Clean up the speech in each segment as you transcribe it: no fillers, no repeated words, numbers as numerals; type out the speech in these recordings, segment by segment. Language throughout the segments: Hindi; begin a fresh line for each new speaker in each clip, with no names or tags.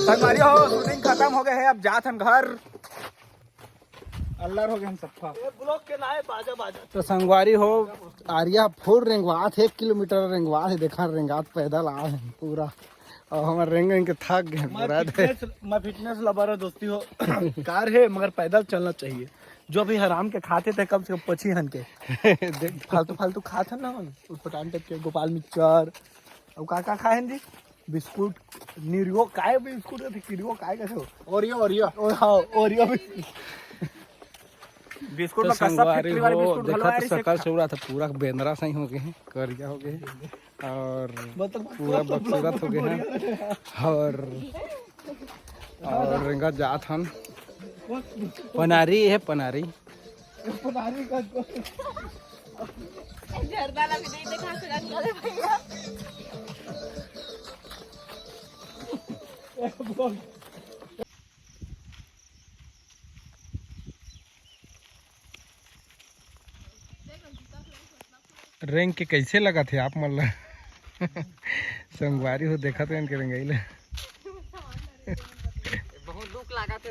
संगवारी हो शूटिंग खत्म हो गए है, अब जात हम घर। अल्लाह हो गए हम सबका ब्लॉक के नाए बाजा बाजा। तो संगवारी हो आर्या फुल रेंगवात है, 1 किलोमीटर रेंगवात है, देखा रेंगात पैदल आ है पूरा। और हमारे रेंग के थक गए। मैं फिटनेस लवर है दोस्ती हो कार है मगर पैदल चलना चाहिए। जो भी हराम के खाते थे कम से कम 25 हन के फालतू फालतू खाते ना उठपटान टाइप के गोपाल मिक्सचर और का खाए जी बिस्कुट निरियो काय बिस्कुट थे किरियो काय कैसे हो ओरियो ओरियो ओ हां ओरियो बिस्कुट में कसा फैक्ट्री वाले बिस्कुट देखा तो सकल चौरा था पूरा बेंद्रा सही हो गए हैं, करिया हो गए और पूरा बदसूरत हो गए हैं। और रेंगा जात हन पनारी है पनारी पनारी का जर्दाला भी नहीं देखा सकत भैया। रेंग के कैसे लगा थे आप मतलब संगवारी हो देखा तो इनके रेंगाइले
बहुत दुख लगा थे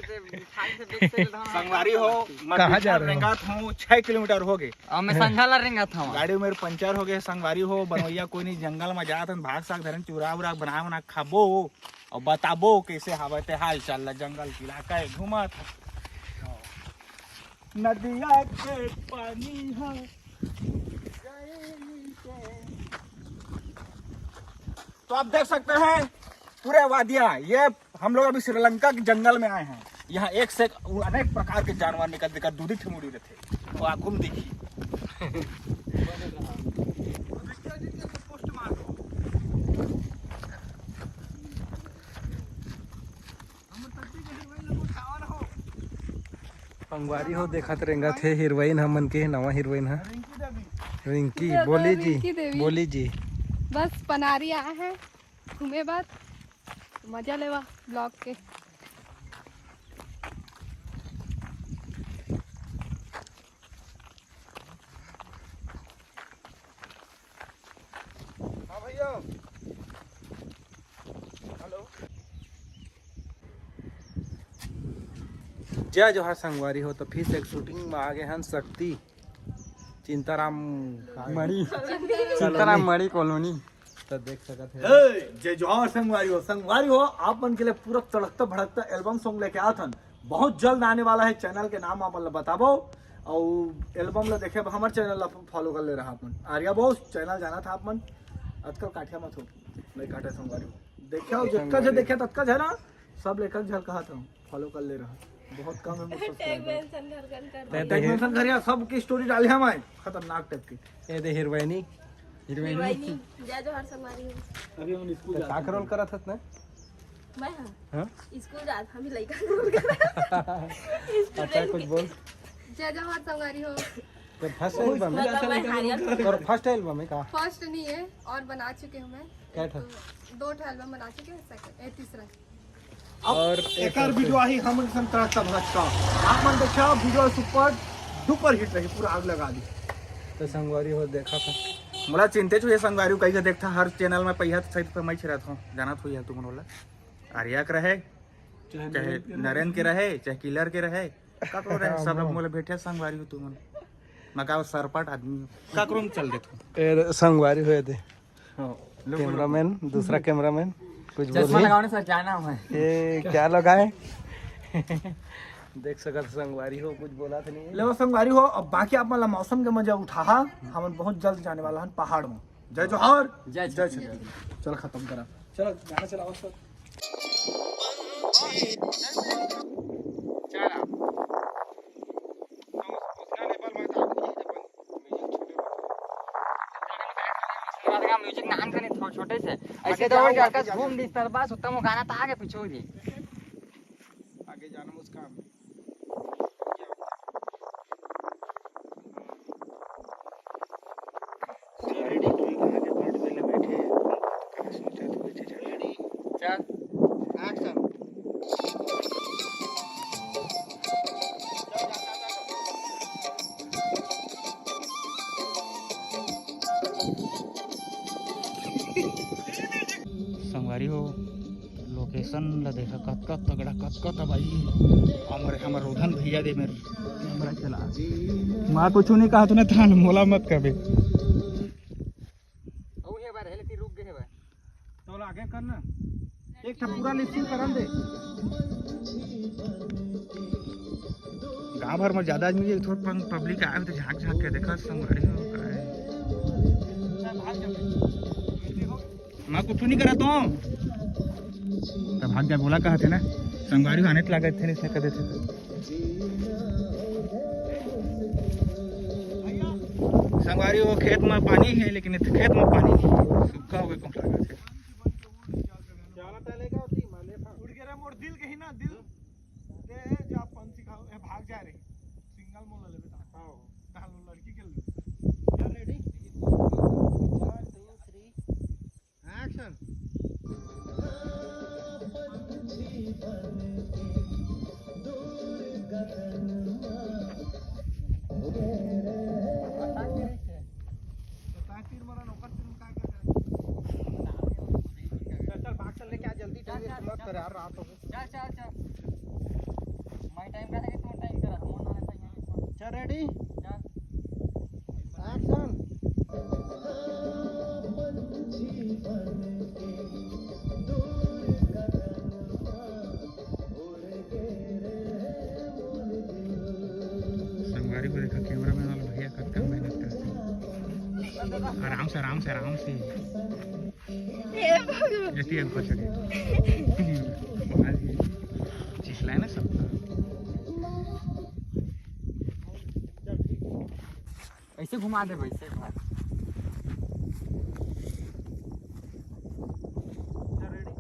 संगवारी हो कहाँ जा रहे हो? 6 किलोमीटर हो गए
और मैं संझाला रेंगा था
गाड़ी मेरे पंचर हो गए। संगवारी हो बनवैया कोई नहीं जंगल में जात भाग साग धरन चूरा उरा बना बना खाबो और बताबो कैसे हवते हाल चाल जंगल की इलाका घुमा था नदिया के पानी है। तो आप देख सकते हैं पूरे वादियां ये हम लोग अभी श्रीलंका के जंगल में आए हैं। यहाँ एक से अनेक प्रकार के जानवर निकल दिखा दूधी ठिमुड़ी रहते तो आप घूम देखिए।
पंगवारी हो देखा रेंगा थे हीरोइन हमन के नवा हीरोइन है रिंकी। बोली जी बोली जी
बस पनारी आए हैं घूमे बाद मजा लेवा ब्लॉग के।
हाँ भैया हेलो
जय जोहार संगवारी हो। तो फिर से एक शूटिंग में आ गए हैं शक्ति चिंताराम मणि चिंताराम मणि कॉलोनी। तो देख सकते हैं
जय जोहार संगवारी हो आप मन के लिए पूरा तड़कता भड़कता एल्बम सॉन्ग लेके आत हन। बहुत जल्द आने वाला है। चैनल के नाम आप बताबो और एल्बम ला देखे हमारे चैनल ला फॉलो कर ले रहा अपन आर्या बॉस चैनल जाना था आप मन आजकल काठिया मत हो नहीं काटे संगवारी देखियो जितना जो देखे तत्का है ना सब लेकर झल कहा था फॉलो कर ले रहा बहुत कम है मुझे टैग मेंशन करिया सब की स्टोरी डाली हम आए खतरनाक टाइप की।
ये दे हीरोइनी
जय जोहार संगवारी हो।
अभी हम स्कूल
का रोल करा था ना
मैं
हां
स्कूल जात हम लइका
अच्छा कुछ बोल।
जय जोहार संगवारी हो।
तो फर्स्ट एल्बम है और फर्स्ट एल्बम है का
फर्स्ट नहीं है और बना चुके हूँ मैं
क्या था
2 एल्बम बना चुके हैं सेकंड तीसरा
और एक और वीडियो आई हम संतरा भटका आप मन देखा वीडियो सुपर डुपर हिट रही पूरा आग लगा दी।
तो संगवारी हो देखा था
मला चिंते छुए संगवारी कई का देखता हर चैनल में पहिया सहित पे मैं छिरा था जाना तो है तुम बोला आर्या के रहे चाहे नरेंद्र के रहे चाहे किलर के रहे काकरो रहे सब मोले बैठे संगवारी हो तुम मका सरपट आदमी काकरो में चल देतो
संगवारी हुए थे
हां
कैमरामैन दूसरा कैमरामैन कुछ
चश्मा लगाने से क्या नाम है
ये क्या लगाए देख सकत संगवारी हो कुछ बोला था नहीं
ले संगवारी हो। अब बाकी आप मतलब मौसम के मजा उठा हम बहुत जल्द जाने वाला है पहाड़ में। जय जोहार
जय
जय चल खत्म करा चलो गाना चलाओ सर
म्यूजिक नाम कने छोटे से ऐसे दौड़ के आकाश घूम दी तर बस उत्तम गाना तो आगे पीछे हो जी
आगे जाना मुस्कान
चल एक्शन
संगवारी हो लोकेशन ला देखा कतका तगड़ा कतका तबाही हमारे हमर रोधन भैया दे मेरे कैमरा चला मां कुछ नहीं कहा तूने थान मोला मत कबे
ओ हे बार हेले ती रुक गए हे बार
तो आगे करना एक था पूरा लिस्टिंग करन दे गांव भर में ज्यादा आदमी थोड़ा पब्लिक आए तो झांक झांक के देखा संगवारी हो मैं कुछ नहीं करा तो भाग जा बोला कहा थे ना संगवारी आने लगा थे इसने कर देते संगवारी वो खेत में पानी है लेकिन खेत में पानी नहीं सूखा हो गया कौन लगा थे जाना चलेगा उठी माने उड़ के रे मोर दिल कहीं ना दिल दे जा पंछी खाओ भाग जा रे सिंगल मोल लेबे ता हां डाल लड़की के ले क्या रेडी 1 2 3 एक्शन रेडी एक्शन संगवारी को देखा कैमरा मैन वाला भैया कब तक मेहनत करते आराम से आराम से आराम से जैसे ऊपर चढ़े चिल्लाए ना सब
ऐसे घुमा दे वैसे घुमा
रेडी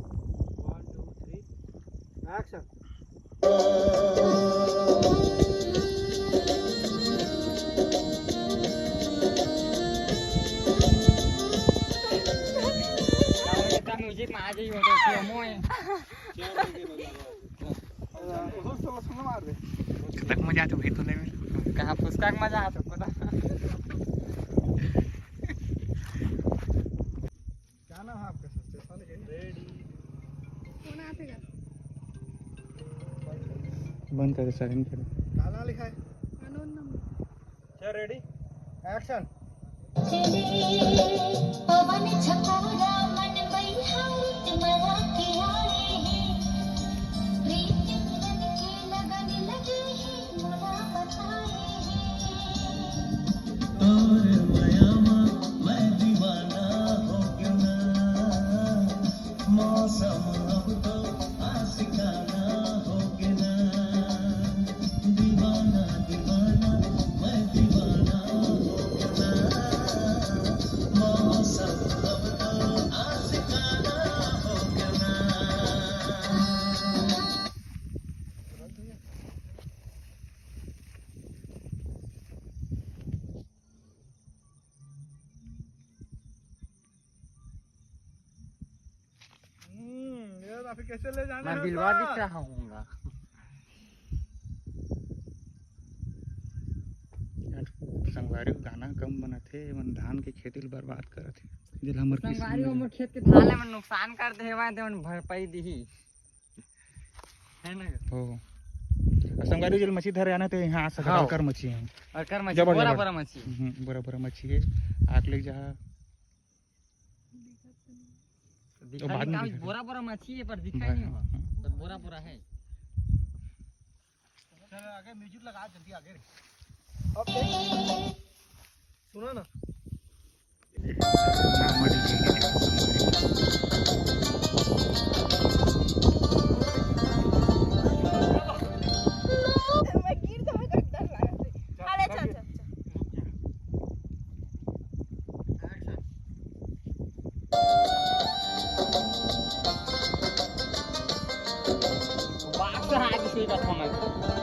1 2 3 एक्शन
म्यूजिक में आ जाइए तो मोए
मार दे तक मजा तो भाई तो ले
कहां फुसका का मजा आता पता
क्या नाम है आपका स्टेशन रेडी
कौन आतेगा
बंद कर साइलेंट कर काला लिखा है
अनोन नंबर
चल रेडी एक्शन
पवन छकोरा मन बहिहार मला के आए हैं प्रीत मिलन के लगन लगे हैं मोला बताए
और मयामा मैं दीवाना हो गया ना मौसम अब तो आशिकाना हो गया ना दीवाना दीवाना मैं दीवाना हो गया ना मौसम अब तो आशिकाना हो गया ना
यार आप कैसे ले जाने
मैं बिलवा दिख रहा हूँगा
संगवारी गाना कम बना थे मन धान के खेती बर्बाद करत थे जिल हमर
संगवारी हमर खेत के धान में नुकसान कर दे हेवा ते मन भरपाई दी है ना
हो संगवारी जिल मछली धरे आना तो यहाँ सका
हाँ।
कर मछली है
और कर मछली
जबर
बड़ा
जबर।
बड़ा मछली
बड़ा बड़ा मछली है आग ले जा
दिखाई
बाद में
नहीं
दिखाई।
बोरा बोरा मछली है पर दिखाई नहीं हुआ पर बोरा बोरा है
चल आगे म्यूजिक लगा जल्दी आगे रे ओके सुनो ना
मैं गिर जाऊं तो डर लगा अरे चल चल
बात से आगे से का था मैं